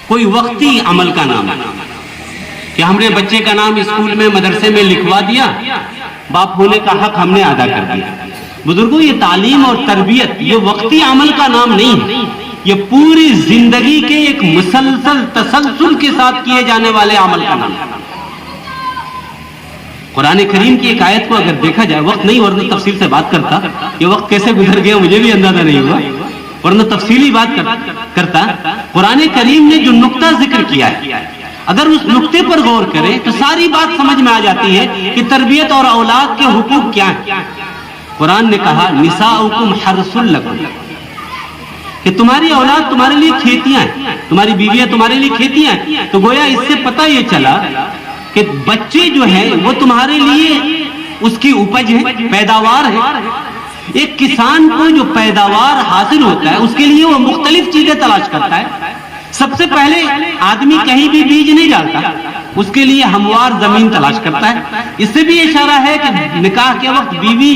کوئی وقتی عمل کا نام ہے کہ ہم نے بچے کا نام اسکول میں مدرسے میں لکھوا دیا، باپ ہونے کا حق ہم نے ادا کر دیا۔ بزرگوں، یہ تعلیم اور تربیت یہ وقتی عمل کا نام نہیں ہے، یہ پوری زندگی کے ایک مسلسل تسلسل کے ساتھ کیے جانے والے عمل کا نام ہے۔ قرآن کریم کی ایک آیت کو اگر دیکھا جائے، وقت نہیں ورنہ تفصیل سے بات کرتا، یہ وقت کیسے گزر گیا مجھے بھی اندازہ نہیں ہوا، ورنہ تفصیلی بات کرتا۔ قرآن کریم نے جو نقطہ ذکر کیا ہے، اگر اس نقطے پر غور کریں تو ساری بات سمجھ میں آ جاتی ہے کہ تربیت اور اولاد کے حقوق کیا ہیں۔ قرآن نے کہا نساؤکم حرث لکم، کہ تمہاری اولاد تمہارے لیے کھیتیاں ہیں، تمہاری بیویاں تمہارے لیے کھیتیاں ہیں۔ تو گویا اس سے پتہ یہ چلا کہ بچے جو ہیں وہ تمہارے لیے اس کی اپج ہے، پیداوار ہے۔ ایک کسان کو جو پیداوار حاصل ہوتا ہے اس کے لیے وہ مختلف چیزیں تلاش کرتا ہے۔ سب سے پہلے آدمی کہیں بھی بیج نہیں ڈالتا، اس کے لیے ہموار زمین تلاش کرتا ہے۔ اس سے بھی اشارہ ہے کہ نکاح کے وقت بیوی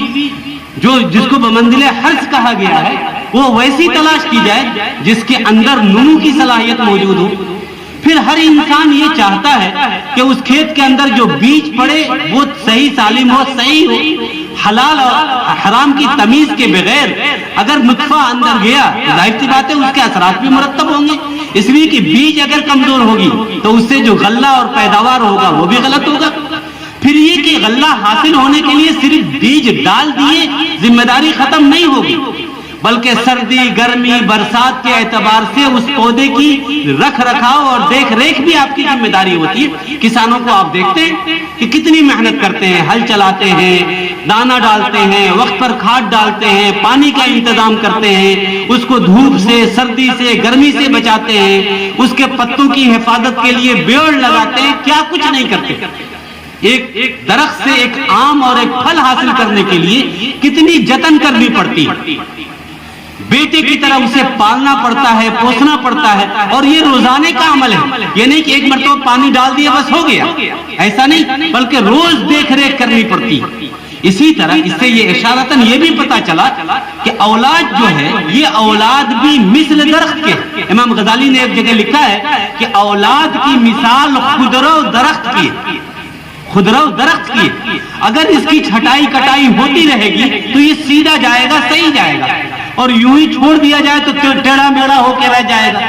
جس کو بمنزل حرث کہا گیا ہے وہ ویسی تلاش کی جائے جس کے اندر نمو کی صلاحیت موجود ہو۔ پھر ہر انسان یہ چاہتا ہے کہ اس کھیت کے اندر جو بیج پڑے وہ صحیح سالم ہو، صحیح ہو، حلال اور حرام کی تمیز کے بغیر۔ اگر نطفہ اندر گیا تو ظاہر سی بات ہے اس کے اثرات بھی مرتب ہوں گے، اس لیے کہ بیج اگر کمزور ہوگی تو اس سے جو غلہ اور پیداوار ہوگا وہ بھی غلط ہوگا۔ پھر یہ کہ غلہ حاصل ہونے کے لیے صرف بیج ڈال دیے ذمہ داری ختم نہیں ہوگی، بلکہ سردی، گرمی، برسات کے اعتبار سے اس پودے کی رکھ رکھاؤ اور دیکھ ریکھ بھی آپ کی ذمہ داری ہوتی ہے۔ کسانوں کو آپ دیکھتے ہیں کہ کتنی محنت کرتے ہیں، ہل چلاتے ہیں، دانہ ڈالتے ہیں، وقت پر کھاد ڈالتے ہیں، پانی کا انتظام کرتے ہیں، اس کو دھوپ سے، سردی سے، گرمی سے بچاتے ہیں، اس کے پتوں کی حفاظت کے لیے بیڑ لگاتے ہیں، کیا کچھ نہیں کرتے۔ ایک درخت سے ایک آم اور ایک پھل حاصل کرنے کے لیے کتنی جتن کرنی پڑتی، بیٹے کی طرح اسے پالنا پڑتا ہے، پوسنا پڑتا ہے، اور یہ روزانے کا عمل ہے۔ یہ نہیں کہ ایک مرتبہ پانی ڈال دیا بس ہو گیا، ایسا نہیں، بلکہ روز دیکھ ریکھ کرنی پڑتی۔ اسی طرح اس سے یہ اشارتاً یہ بھی پتا چلا کہ اولاد جو ہے یہ اولاد بھی مثل درخت کے، امام غزالی نے ایک جگہ لکھا ہے کہ اولاد کی مثال خضرو درخت کی، خضرو درخت کی، اگر اس کی چھٹائی کٹائی ہوتی رہے گی تو یہ سیدھا جائے گا، صحیح جائے گا، اور یوں ہی چھوڑ دیا جائے تو ٹیڑھا میڑھا ہو کے رہ جائے گا۔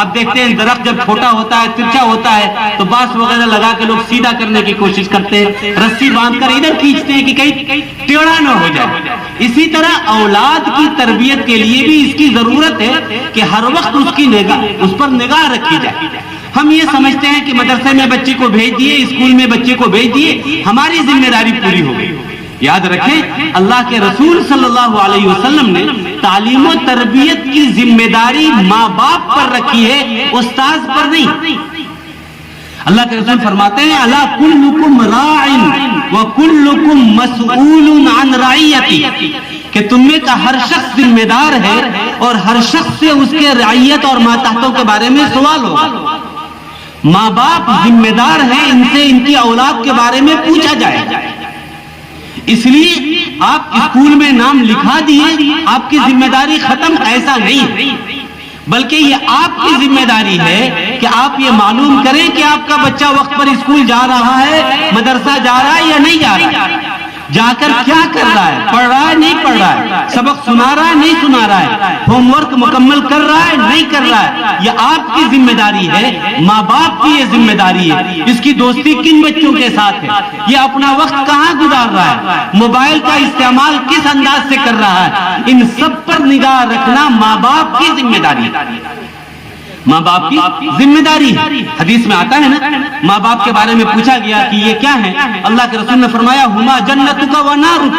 آپ دیکھتے ہیں درخت جب چھوٹا ہوتا ہے، ترچھا ہوتا ہے، تو بانس وغیرہ لگا کے لوگ سیدھا کرنے کی کوشش کرتے ہیں، رسی باندھ کر ادھر کھینچتے ہیں کہ کہیں ٹیڑھا نہ ہو جائے۔ اسی طرح اولاد کی تربیت کے لیے بھی اس کی ضرورت ہے کہ ہر وقت اس پر نگاہ رکھی جائے۔ ہم یہ سمجھتے ہیں کہ مدرسے میں بچے کو بھیج دیے، اسکول میں بچے کو بھیج دیے، ہماری ذمہ داری پوری ہو گئی۔ یاد رکھیں اللہ کے رسول صلی اللہ علیہ وسلم نے تعلیم و تربیت کی ذمہ داری ماں باپ پر رکھی ہے، استاذ پر نہیں۔ اللہ کے رسول فرماتے ہیں الا کلکم راع وکلکم مسئول عن رعیتی، کہ تم میں کا ہر شخص ذمہ دار ہے اور ہر شخص سے اس کے رعیت اور ماتحتوں کے بارے میں سوال ہوگا۔ ماں باپ ذمہ دار ہیں، ان سے ان کی اولاد کے بارے میں پوچھا جائے گا۔ اس لیے آپ اسکول میں نام لکھا دیے، آپ کی ذمہ داری ختم، ایسا نہیں، بلکہ یہ آپ کی ذمہ داری ہے کہ آپ یہ معلوم کریں کہ آپ کا بچہ وقت پر اسکول جا رہا ہے، مدرسہ جا رہا ہے یا نہیں جا رہا ہے، جا کر کیا کر رہا ہے، پڑھ رہا ہے نہیں پڑھ رہا ہے، سبق سنا رہا ہے نہیں سنا رہا ہے، ہوم ورک مکمل کر رہا ہے نہیں کر رہا ہے۔ یہ آپ کی ذمہ داری ہے، ماں باپ کی یہ ذمہ داری ہے۔ اس کی دوستی کن بچوں کے ساتھ ہے، یہ اپنا وقت کہاں گزار رہا ہے، موبائل کا استعمال کس انداز سے کر رہا ہے، ان سب پر نگاہ رکھنا ماں باپ کی ذمہ داری ہے، ماں باپ کی ذمہ داری ہے۔ حدیث میں آتا ہے نا، ماں باپ کے بارے میں پوچھا گیا کہ یہ کیا ہے، اللہ کے رسول نے فرمایا ہما جنتک و نارک،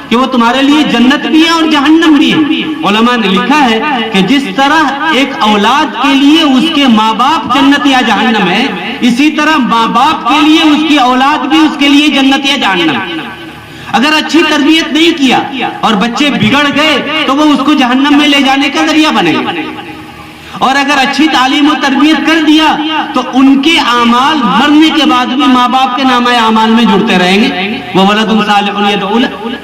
کہ وہ تمہارے لیے جنت بھی ہے اور جہنم بھی ہے۔ علماء نے لکھا ہے کہ جس طرح ایک اولاد کے لیے اس کے ماں باپ جنت یا جہنم ہے، اسی طرح ماں باپ کے لیے اس کی اولاد بھی اس کے لیے جنت یا جہنم۔ اگر اچھی تربیت نہیں کیا اور بچے بگڑ گئے تو وہ اس کو جہنم میں لے جانے کا ذریعہ بنے گا، اور اگر اچھی تعلیم و تربیت کر دیا تو ان کے اعمال مرنے کے بعد بھی ماں باپ کے نامہ اعمال میں جڑتے رہیں گے، وہ ولد صالح یدعو لہ،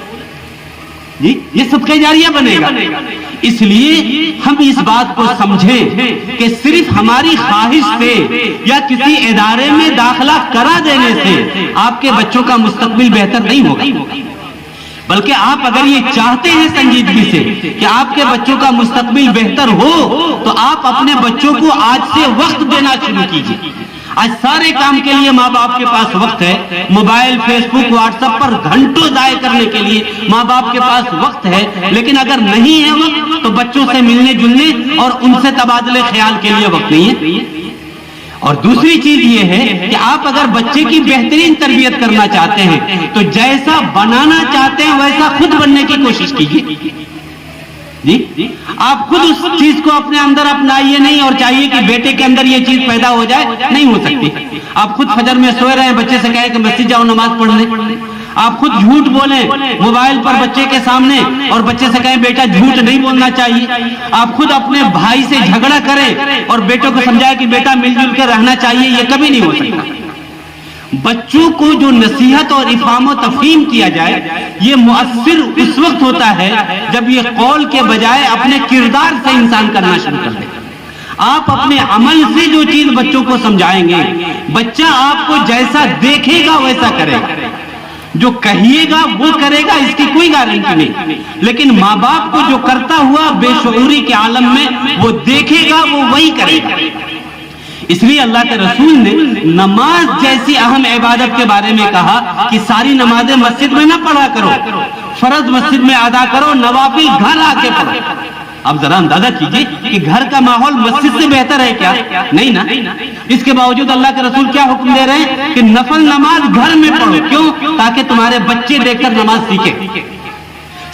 جی یہ صدقہ جاریہ بنے گا۔ اس لیے ہم اس بات کو سمجھیں کہ صرف ہماری خواہش سے یا کسی ادارے میں داخلہ کرا دینے سے آپ کے بچوں کا مستقبل بہتر نہیں ہوگا، بلکہ آپ اگر یہ چاہتے ہیں سنجیدگی سے کہ آپ کے بچوں کا مستقبل بہتر ہو تو آپ اپنے بچوں کو آج سے وقت دینا شروع کیجیے۔ آج سارے کام کے لیے ماں باپ کے پاس وقت ہے، موبائل، فیس بک، واٹس ایپ پر گھنٹوں ضائع کرنے کے لیے ماں باپ کے پاس وقت ہے، لیکن اگر نہیں ہے وقت تو بچوں سے ملنے جلنے اور ان سے تبادلے خیال کے لیے وقت نہیں ہے۔ اور دوسری چیز یہ ہے کہ آپ اگر بچے کی بہترین تربیت کرنا چاہتے ہیں تو جیسا بنانا چاہتے ہیں ویسا خود بننے کی کوشش کیجیے۔ جی آپ خود اس چیز کو اپنے اندر اپنائیے نہیں اور چاہیے کہ بیٹے کے اندر یہ چیز پیدا ہو جائے، نہیں ہو سکتی۔ آپ خود فجر میں سوئے رہے ہیں، بچے سے کہیں کہ مسجد جاؤ نماز پڑھ لیں، آپ خود جھوٹ بولیں موبائل پر بچے کے سامنے اور بچے سے کہیں بیٹا جھوٹ نہیں بولنا چاہیے، آپ خود اپنے بھائی سے جھگڑا کریں اور بیٹوں کو سمجھائیں کہ بیٹا مل جل کے رہنا چاہیے، یہ کبھی نہیں ہو سکتا۔ بچوں کو جو نصیحت اور افہام و تفہیم کیا جائے یہ مؤثر اس وقت ہوتا ہے جب یہ قول کے بجائے اپنے کردار سے انسان کرنا شروع کر دے۔ آپ اپنے عمل سے جو چیز بچوں کو سمجھائیں گے، بچہ آپ کو جیسا دیکھے گا ویسا کرے گا، جو کہیے گا وہ کرے گا، اس کی کوئی گارنٹی نہیں، لیکن ماں باپ کو جو کرتا ہوا بے شعوری کے عالم میں وہ دیکھے گا وہ وہی کرے گا۔ اس لیے اللہ کے رسول نے نماز جیسی اہم عبادت کے بارے میں کہا کہ ساری نمازیں مسجد میں نہ پڑھا کرو، فرض مسجد میں ادا کرو، نوافل گھر آ کے پڑھو۔ اب ذرا اندازہ کیجئے کہ گھر کا ماحول مسجد سے بہتر ہے کیا؟ نہیں نا۔ اس کے باوجود اللہ کے رسول کیا حکم دے رہے ہیں کہ نفل نماز گھر میں پڑھو، کیوں؟ تاکہ تمہارے بچے دیکھ کر نماز سیکھیں۔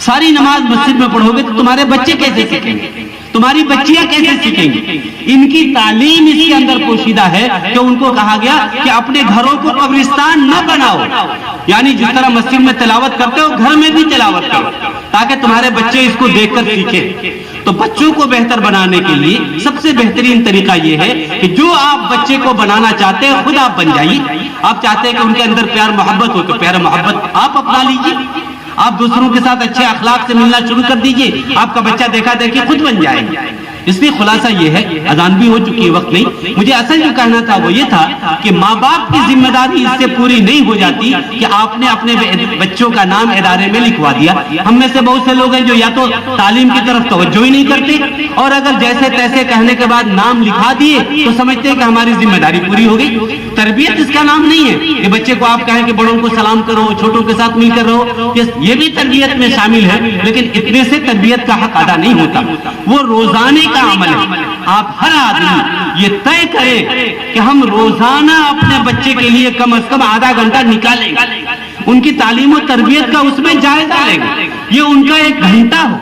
ساری نماز مسجد میں پڑھو گے تو تمہارے بچے کیسے سیکھیں گے؟ تمہاری بچیاں کیسے سیکھیں گی؟ ان کی تعلیم اس کے اندر پوشیدہ ہے کہ ان کو کہا گیا کہ اپنے گھروں کو قبرستان نہ بناؤ، یعنی جس طرح مسجد میں تلاوت کرتے ہو گھر میں بھی تلاوت کرو تاکہ تمہارے بچے اس کو دیکھ کر سیکھیں۔ تو بچوں کو بہتر بنانے کے لیے سب سے بہترین طریقہ یہ ہے کہ جو آپ بچے کو بنانا چاہتے ہیں خود آپ بن جائیے۔ آپ چاہتے ہیں کہ ان کے اندر پیار محبت ہو تو پیار محبت آپ اپنا لیجیے، آپ دوسروں کے ساتھ اچھے اخلاق سے ملنا شروع کر دیجئے، آپ کا بچہ دیکھا دیکھی خود بن جائے گا۔ اس لیے خلاصہ یہ ہے، اذان بھی ہو چکی ہے، وقت نہیں، مجھے اصل جو کہنا تھا وہ یہ تھا کہ ماں باپ کی ذمہ داری اس سے پوری نہیں ہو جاتی کہ آپ نے اپنے بچوں کا نام ادارے میں لکھوا دیا۔ ہم میں سے بہت سے لوگ ہیں جو یا تو تعلیم کی طرف توجہ ہی نہیں کرتے، اور اگر جیسے تیسے کہنے کے بعد نام لکھا دیے تو سمجھتے ہیں کہ ہماری ذمہ داری پوری ہو گئی۔ تربیت اس کا نام نہیں ہے کہ بچے کو آپ کہیں کہ بڑوں کو سلام کرو، چھوٹوں کے ساتھ مل کر رہو، یہ بھی تربیت میں شامل ہے، لیکن اتنے سے تربیت کا حق ادا نہیں ہوتا، وہ روزانے کا عمل ہے۔ آپ ہر آدمی یہ طے کرے کہ ہم روزانہ اپنے بچے کے لیے کم از کم آدھا گھنٹہ نکالیں گے، ان کی تعلیم و تربیت کا اس میں جائزہ لیں گے، یہ ان کا ایک گھنٹہ ہو۔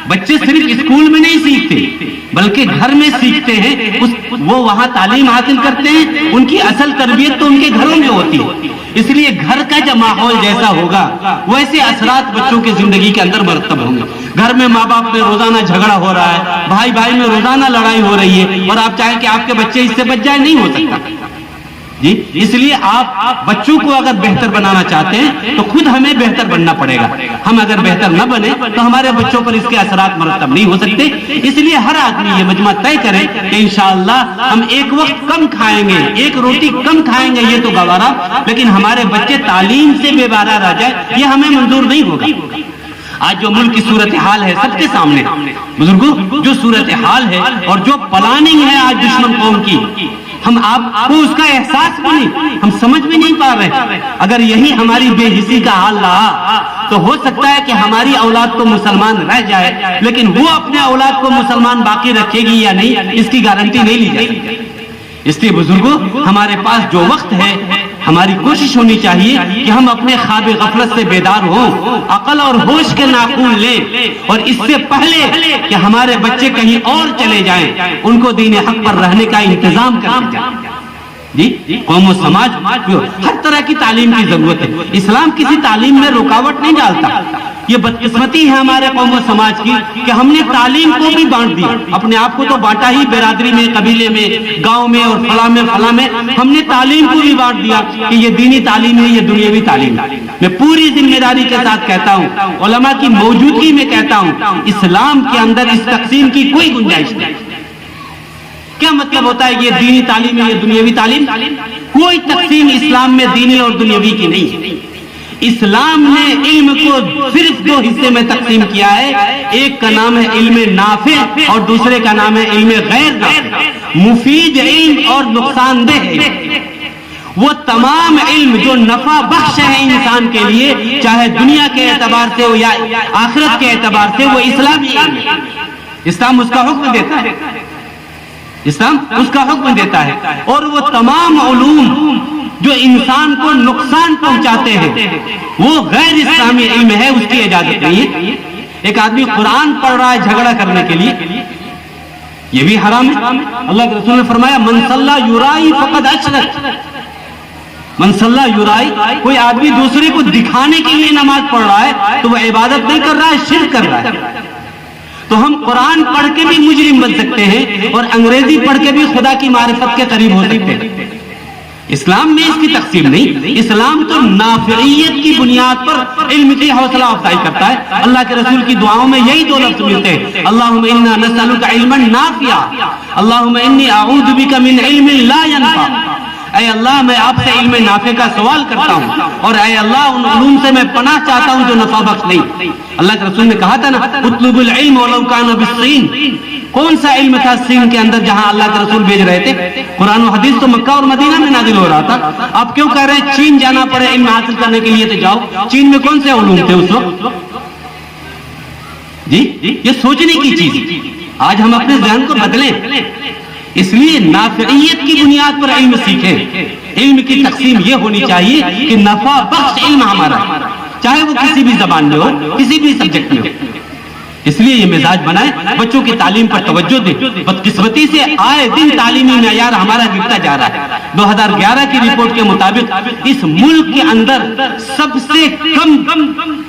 بچے صرف اسکول میں نہیں سیکھتے بلکہ گھر میں سیکھتے ہیں، وہ وہاں تعلیم حاصل کرتے ہیں، ان کی اصل تربیت تو ان کے گھروں میں ہوتی ہے۔ اس لیے گھر کا جو ماحول جیسا ہوگا ویسے اثرات بچوں کی زندگی کے اندر مرتب ہوں گے۔ گھر میں ماں باپ میں روزانہ جھگڑا ہو رہا ہے، بھائی بھائی میں روزانہ لڑائی ہو رہی ہے، اور آپ چاہیں کہ آپ کے بچے اس سے بچ جائیں، نہیں ہو سکتا جی۔ اس لیے آپ بچوں کو اگر بہتر بنانا چاہتے ہیں تو خود ہمیں بہتر بننا پڑے گا۔ ہم اگر بہتر نہ بنے تو ہمارے بچوں پر اس کے اثرات مرتب نہیں ہو سکتے۔ اس لیے ہر آدمی یہ مجمع طے کرے کہ انشاءاللہ ہم ایک وقت کم کھائیں گے، ایک روٹی کم کھائیں گے، یہ تو گوارا، لیکن ہمارے بچے تعلیم سے بے بارہ رہ جائے یہ ہمیں منظور نہیں ہوگا۔ آج جو ملک کی صورتحال ہے سب کے سامنے، بزرگوں جو صورتحال ہے اور جو پلاننگ ہے آج دشمن قوم کی، ہم آپ کو اس کا احساس بھی نہیں، ہم سمجھ بھی نہیں پا رہے۔ اگر یہی ہماری بے حسی کا حال رہا تو ہو سکتا ہے کہ ہماری اولاد تو مسلمان رہ جائے، لیکن وہ اپنے اولاد کو مسلمان باقی رکھے گی یا نہیں اس کی گارنٹی نہیں لی جائے۔ اس لیے بزرگوں ہمارے پاس جو وقت ہے ہماری کوشش ہونی چاہیے کہ ہم اپنے خواب غفلت سے بیدار ہوں، عقل اور ہوش کے ناخن لیں، اور اس سے پہلے کہ ہمارے بچے کہیں اور چلے جائیں ان کو دین حق پر رہنے کا انتظام کر دیا جی۔ قوم و سماج ہر طرح کی تعلیم کی ضرورت ہے، اسلام کسی تعلیم میں رکاوٹ نہیں ڈالتا، یہ بدقسمتی ہے ہمارے قوم و سماج کی کہ ہم نے تعلیم کو بھی بانٹ دیا. اپنے آپ کو تو بانٹا ہی برادری میں, قبیلے میں, گاؤں میں اور فلاں میں, ہم نے تعلیم کو بھی بانٹ دیا کہ یہ دینی تعلیم ہے, یہ دنیاوی تعلیم ہے. میں پوری ذمہ داری کے ساتھ کہتا ہوں, علماء کی موجودگی میں کہتا ہوں, اسلام کے اندر اس تقسیم کی کوئی گنجائش نہیں. کیا مطلب ہوتا ہے یہ دینی تعلیم ہے, یہ دنیاوی تعلیم؟ کوئی تقسیم اسلام میں دینی اور دنیاوی کی نہیں. اسلام نے علم کو صرف دو حصے میں تقسیم کیا ہے. ایک کا نام ہے علم نافع اور دوسرے کا نام ہے علم غیر نافع. مفید علم اور نقصان دہ علم, وہ تمام علم جو نفع بخش ہے انسان کے لیے, چاہے دنیا کے اعتبار سے ہو یا آخرت کے اعتبار سے, وہ اسلامی علم ہے. اسلام اس کا حکم دیتا ہے, اسلام اس کا حکم دیتا ہے. اور وہ تمام علوم جو انسان کو نقصان پہنچاتے ہیں وہ غیر اسلامی علم ہے, اس کی اجازت نہیں ہے. ایک آدمی قرآن پڑھ رہا ہے جھگڑا کرنے کے لیے, یہ بھی حرام ہے. اللہ کے رسول نے فرمایا من صلی یرائی فقد اشرک. من صلی یرائی, کوئی آدمی دوسرے کو دکھانے کے لیے نماز پڑھ رہا ہے تو وہ عبادت نہیں کر رہا ہے, شرک کر رہا ہے. تو ہم قرآن پڑھ کے بھی مجرم بن سکتے ہیں اور انگریزی پڑھ کے بھی خدا کی معرفت کے قریب ہو سکتے ہیں. اسلام میں اس کی تقسیم نہیں. اسلام تو نافعیت کی بنیاد پر علم کی حوصلہ افزائی کرتا ہے. اللہ کے رسول کی دعاؤں میں یہی دو لفظ ملتے ہیں, اللہم انا نسألک علما نافعا, اللہم انی اعوذ بک من علم لا ينفع. اے اللہ میں آپ سے علم نافع کا سوال کرتا ہوں, اور اے اللہ ان علوم سے میں پناہ چاہتا ہوں جو نفع بخش نہیں. اللہ کے رسول نے کہا تھا نا, اطلب العلم ولو کان بالصین. کون سا علم تھا سین کے اندر جہاں اللہ کے رسول بھیج رہے تھے؟ قرآن و حدیث تو مکہ اور مدینہ میں نازل ہو رہا تھا. آپ کیوں کہہ رہے ہیں چین جانا پڑے علم حاصل کرنے کے لیے؟ تو جاؤ, چین میں کون سے علوم تھے اس وقت؟ جی یہ سوچنے کی چیز. آج ہم اپنے ذہن کو بدلیں. اس لیے نافعیت کی بنیاد پر علم سیکھیں. علم کی تقسیم یہ ہونی چاہیے کہ نفع بخش علم ہمارا, چاہے وہ کسی بھی زبان میں ہو, کسی بھی سبجیکٹ میں ہو. اس لیے یہ مزاج بنائے, بچوں کی تعلیم پر توجہ دیں. بدقسمتی سے آئے دن تعلیمی معیار ہمارا گرتا جا رہا ہے. 2011 کی رپورٹ کے مطابق اس ملک کے اندر سب سے کم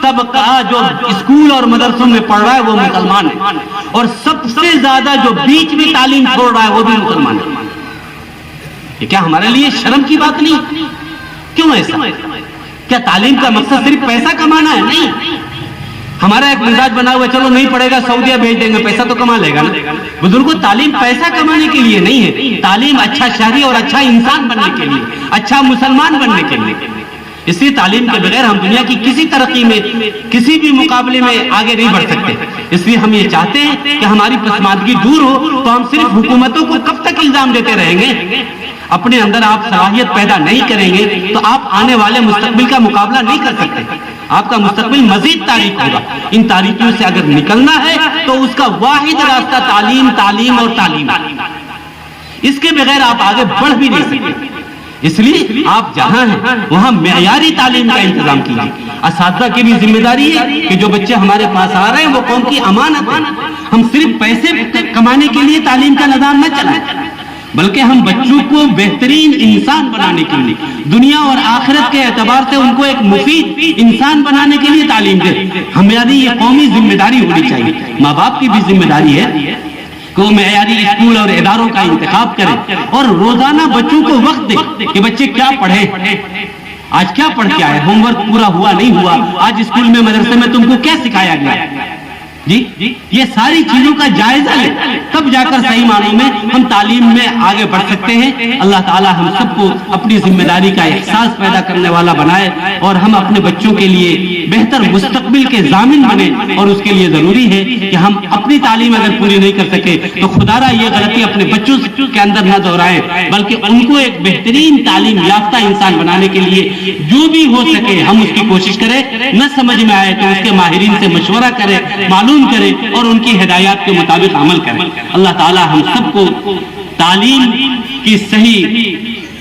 طبقہ جو اسکول اور مدرسوں میں پڑھ رہا ہے وہ مسلمان ہے, اور سب سے زیادہ جو بیچ میں تعلیم چھوڑ رہا ہے وہ بھی مسلمان ہے. یہ کیا ہمارے لیے شرم کی بات نہیں؟ کیوں ایسا؟ کیا تعلیم کا مقصد صرف پیسہ کمانا ہے؟ نہیں. ہمارا ایک مزاج بنا ہوا ہے, چلو نہیں پڑھے گا سعودیہ بھیج دیں گے, پیسہ تو کما لے گا نا. بزرگوں, تعلیم پیسہ کمانے کے لیے نہیں ہے. تعلیم اچھا شہری اور اچھا انسان بننے کے لیے, اچھا مسلمان بننے کے لیے. اس لیے تعلیم کے بغیر ہم دنیا کی کسی ترقی میں, کسی بھی مقابلے میں آگے نہیں بڑھ سکتے. اس لیے ہم یہ چاہتے ہیں کہ ہماری پسماندگی دور ہو. تو ہم صرف حکومتوں کو کب تک الزام دیتے رہیں گے؟ اپنے اندر آپ صلاحیت پیدا نہیں کریں گے تو آپ آنے والے مستقبل کا مقابلہ نہیں کر سکتے. آپ کا مستقبل مزید تاریک ہوگا. ان تاریکیوں سے اگر نکلنا ہے تو اس کا واحد راستہ تعلیم, تعلیم اور تعلیم. اس کے بغیر آپ آگے بڑھ بھی نہیں سکتے. اس لیے آپ جہاں ہیں وہاں معیاری تعلیم کا انتظام کیجیے. اساتذہ کی بھی ذمہ داری ہے کہ جو بچے ہمارے پاس آ رہے ہیں وہ قوم کی امانت ہے. ہم صرف پیسے کمانے کے لیے تعلیم کا نظام نہ چلائیں, بلکہ ہم بچوں کو بہترین انسان بنانے کے لیے, دنیا اور آخرت کے اعتبار سے ان کو ایک مفید انسان بنانے کے لیے تعلیم دیں. ہماری یہ قومی ذمہ داری ہونی چاہیے. ماں باپ کی بھی ذمہ داری ہے کہ وہ معیاری اسکول اور اداروں کا انتخاب کریں اور روزانہ بچوں کو وقت دیں کہ بچے کیا پڑھیں, آج کیا پڑھ کے آئے, ہوم ورک پورا ہوا نہیں ہوا, آج اسکول میں مدرسے میں تم کو کیا سکھایا گیا. جی یہ ساری چیزوں کا جائزہ لیں, تب جا کر صحیح معنوں میں ہم تعلیم میں آگے بڑھ سکتے ہیں. اللہ تعالی ہم سب کو اپنی ذمہ داری کا احساس پیدا کرنے والا بنائے اور ہم اپنے بچوں کے لیے بہتر مستقبل کے ضامن بنے. اور اس کے لیے ضروری ہے کہ ہم اپنی تعلیم اگر پوری نہیں کر سکے تو خدا را یہ غلطی اپنے بچوں کے اندر نہ دہرائیں, بلکہ ان کو ایک بہترین تعلیم یافتہ انسان بنانے کے لیے جو بھی ہو سکے ہم اس کی کوشش کریں. نہ سمجھ میں آئے تو اس کے ماہرین سے مشورہ کریں, معلوم کرے اور ان کی ہدایات کے مطابق عمل کرے. اللہ تعالی ہم سب کو تعلیم کی صحیح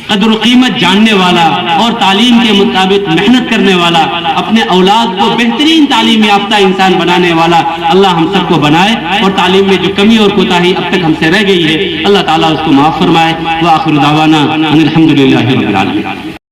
قدر و قیمت جاننے والا اور تعلیم کے مطابق محنت کرنے والا, اپنے اولاد کو بہترین تعلیم یافتہ انسان بنانے والا اللہ ہم سب کو بنائے. اور تعلیم میں جو کمی اور کوتاہی اب تک ہم سے رہ گئی ہے اللہ تعالیٰ اس کو معاف فرمائے. وآخر دعوانا ان الحمدللہ رب العالمین.